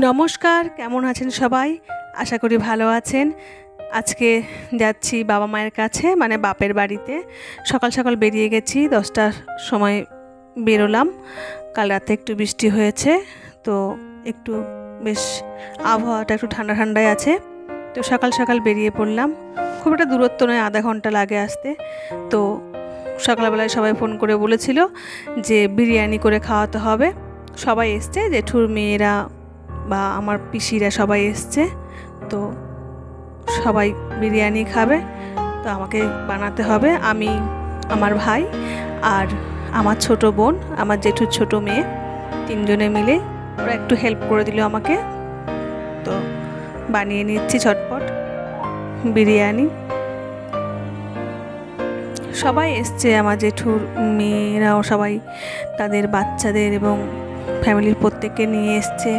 নমস্কার, কেমন আছেন সবাই? আশা করি ভালো আছেন। আজকে যাচ্ছি বাবা মায়ের কাছে, মানে বাপের বাড়িতে। সকাল সকাল বেরিয়ে গেছি, 10টার সময় বেরোলাম। কাল রাতে একটু বৃষ্টি হয়েছে, তো একটু বেশ আবহাওয়াটা একটু ঠান্ডা ঠান্ডায় আছে। তো সকাল সকাল বেরিয়ে পড়লাম। খুব একটা দূরত্ব নয়, আধা ঘন্টা লাগে আসতে। তো সকালবেলায় সবাই ফোন করে বলেছিল যে বিরিয়ানি করে খাওয়াতে হবে। সবাই এসছে, জেঠুর মেয়েরা বা আমার পিসিরা সবাই এসছে। তো সবাই বিরিয়ানি খাবে, তো আমাকে বানাতে হবে। আমি, আমার ভাই আর আমার ছোট বোন, আমার জেঠুর ছোট মেয়ে, তিনজনে মিলে ওরা একটু হেল্প করে দিল আমাকে। তো বানিয়ে নিচ্ছি ঝটপট বিরিয়ানি। সবাই এসছে, আমার জেঠুর মেয়েরাও সবাই তাদের বাচ্চাদের এবং ফ্যামিলির প্রত্যেককে নিয়ে এসছে।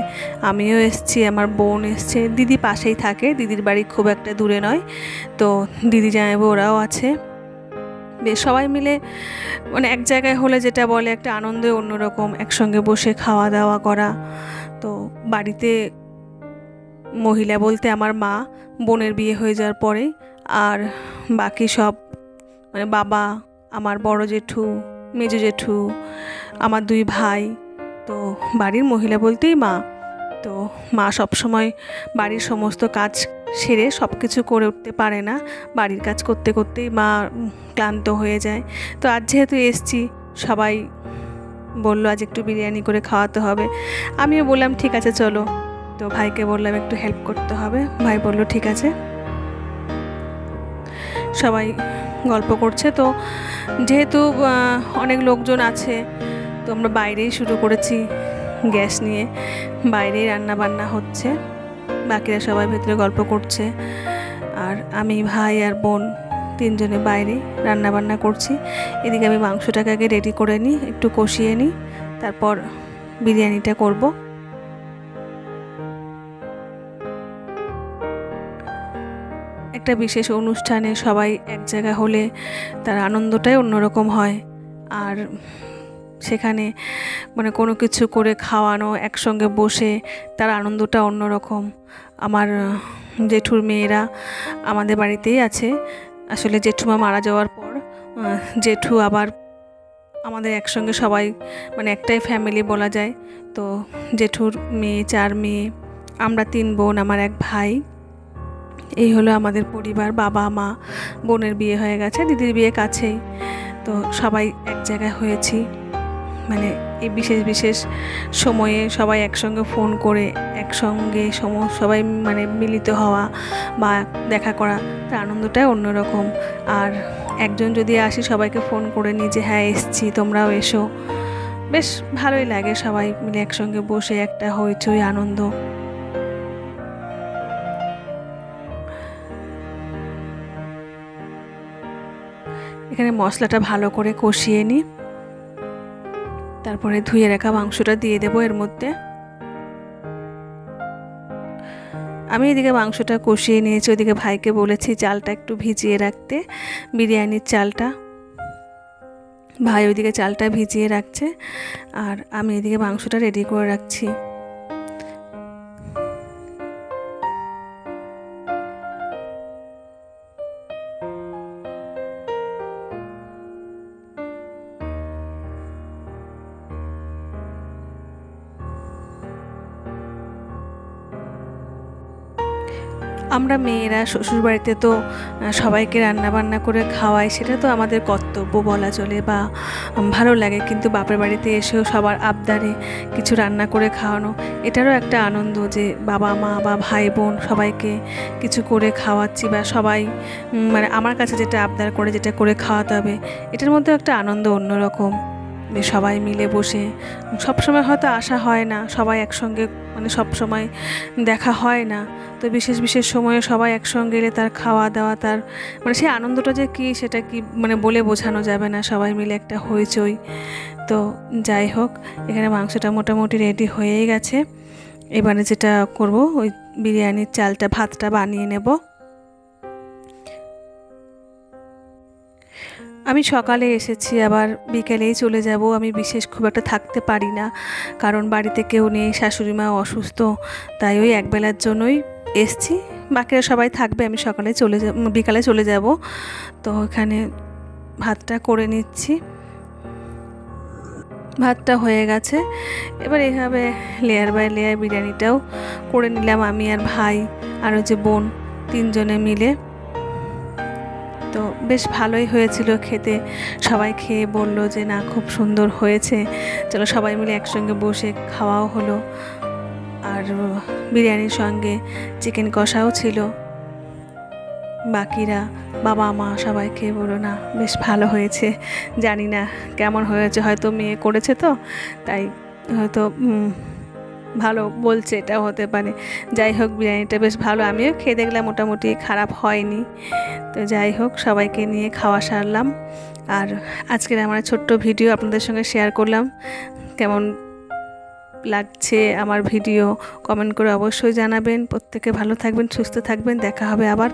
আমিও এসছি, আমার বোন এসছে, দিদি পাশেই থাকে, দিদির বাড়ি খুব একটা দূরে নয়। তো দিদি জামাইবাবু ওরাও আছে। বেশ সবাই মিলে মানে এক জায়গায় হলে যেটা বলে একটা আনন্দ অন্যরকম, একসঙ্গে বসে খাওয়া দাওয়া করা। তো বাড়িতে মহিলা বলতে আমার মা, বোনের বিয়ে হয়ে যাওয়ার পরে, আর বাকি সব মানে বাবা, আমার বড় জেঠু, মেজো জেঠু, আমার দুই ভাই। তো বাড়ির মহিলা বলতেই মা। তো মা সবসময় বাড়ির সমস্ত কাজ সেরে সব কিছু করে উঠতে পারে না, বাড়ির কাজ করতে করতেই মা ক্লান্ত হয়ে যায়। তো আজ যেহেতু এসছি, সবাই বললো আজ একটু বিরিয়ানি করে খাওয়াতে হবে। আমিও বললাম ঠিক আছে চলো। তো ভাইকে বললাম একটু হেল্প করতে হবে, ভাই বলল ঠিক আছে। সবাই গল্প করছে। তো যেহেতু অনেক লোকজন আছে, তো আমরা বাইরেই শুরু করেছি, গ্যাস নিয়ে বাইরেই রান্না বান্না হচ্ছে। বাকিরা সবাই ভেতরে গল্প করছে, আর আমি, ভাই আর বোন তিনজনে বাইরে রান্না বান্না করছি। এদিকে আমি মাংসটাকে আগে রেডি করে নিই, একটু কষিয়ে নিই, তারপর বিরিয়ানিটা করব। একটা বিশেষ অনুষ্ঠানে সবাই এক জায়গায় হলে তার আনন্দটাই অন্যরকম হয়। আর সেখানে মানে কোনো কিছু করে খাওয়ানো, একসঙ্গে বসে তার আনন্দটা অন্যরকম। আমার জেঠুর মেয়েরা আমাদের বাড়িতেই আছে। আসলে জেঠুমা মারা যাওয়ার পর জেঠু আবার আমাদের একসঙ্গে সবাই মানে একটাই ফ্যামিলি বলা যায়। তো জেঠুর মেয়ে, 4 মেয়ে, আমরা 3 বোন, আমার এক ভাই। এই হলো আমাদের পরিবার। বাবা মা, বোনের বিয়ে হয়ে গেছে, দিদির বিয়ে কাছেই। তো সবাই এক জায়গায় হয়েছি, মানে এই বিশেষ বিশেষ সময়ে সবাই একসঙ্গে ফোন করে একসঙ্গে সবাই মানে মিলিত হওয়া বা দেখা করা, তার আনন্দটাই অন্যরকম। আর একজন যদি আসি, সবাইকে ফোন করে নিই যে হ্যাঁ এসছি, তোমরাও এসো। বেশ ভালোই লাগে সবাই মিলে একসঙ্গে বসে একটা হইচই আনন্দ। এখানে মশলাটা ভালো করে কষিয়ে নিই, তারপরে ধুয়ে রাখা মাংসটা দিয়ে দেবো এর মধ্যে। আমি এদিকে মাংসটা কষিয়ে নিয়েছি, ওদিকে ভাইকে বলেছি চালটা একটু ভিজিয়ে রাখতে, বিরিয়ানির চালটা। ভাই ওইদিকে চালটা ভিজিয়ে রাখছে, আর আমি এদিকে মাংসটা রেডি করে রাখছি। আমরা মেয়েরা শ্বশুরবাড়িতে তো সবাইকে রান্না বান্না করে খাওয়াই, সেটা তো আমাদের কর্তব্য বলা চলে বা ভালো লাগে। কিন্তু বাপের বাড়িতে এসেও সবার আবদারে কিছু রান্না করে খাওয়ানো, এটারও একটা আনন্দ যে বাবা মা বা ভাই বোন সবাইকে কিছু করে খাওয়াচ্ছি, বা সবাই মানে আমার কাছে যেটা আবদার করে যেটা করে খাওয়াতে হবে, এটার মধ্যে একটা আনন্দ অন্যরকম। সবাই মিলে বসে, সবসময় হয়তো আসা হয় না সবাই একসঙ্গে, মানে সব সময় দেখা হয় না। তো বিশেষ বিশেষ সময়ে সবাই একসঙ্গে এলে তার খাওয়া দাওয়া, তার মানে সেই আনন্দটা যে কী, সেটা কি মানে বলে বোঝানো যাবে না। সবাই মিলে একটা হইচই। তো যাই হোক, এখানে মাংসটা মোটামুটি রেডি হয়েই গেছে। এবারে যেটা করব, ওই বিরিয়ানির চালটা, ভাতটা বানিয়ে নেব। আমি সকালে এসেছি, আবার বিকেলেই চলে যাব। আমি বিশেষ খুব একটা থাকতে পারি না, কারণ বাড়িতে কেউ নেই, শাশুড়ি মা অসুস্থ, তাই ওই একবেলার জন্যই এসছি। বাকিরা সবাই থাকবে, আমি বিকালে চলে যাব। তো এখানে ভাতটা করে নিচ্ছি। ভাতটা হয়ে গেছে, এবার এইভাবে লেয়ার বাই লেয়ার বিরিয়ানিটাও করে নিলাম আমি আর ভাই আর ওই যে বোন, তিনজনে মিলে। তো বেশ ভালোই হয়েছিল খেতে। সবাই খেয়ে বলল যে না, খুব সুন্দর হয়েছে। চলো সবাই মিলে একসঙ্গে বসে খাওয়াও হলো। আর বিরিয়ানির সঙ্গে চিকেন কষাও ছিল। বাকিরা, বাবা মা সবাই খেয়ে বললো না, বেশ ভালো হয়েছে। জানি না কেমন হয়েছে, হয়তো মেয়ে করেছে তো তাই হয়তো ভালো বলছে, এটাও হতে পারে। যাই হোক, বিরিয়ানিটা বেশ ভালো, আমিও খেয়ে দেখলাম, মোটামুটি খারাপ হয়নি। তো যাই হোক, সবাইকে নিয়ে খাওয়া সারলাম। আর আজকের আমার ছোট্ট ভিডিও আপনাদের সঙ্গে শেয়ার করলাম। কেমন লাগছে আমার ভিডিও কমেন্ট করে অবশ্যই জানাবেন। প্রত্যেকে ভালো থাকবেন, সুস্থ থাকবেন। দেখা হবে আবার।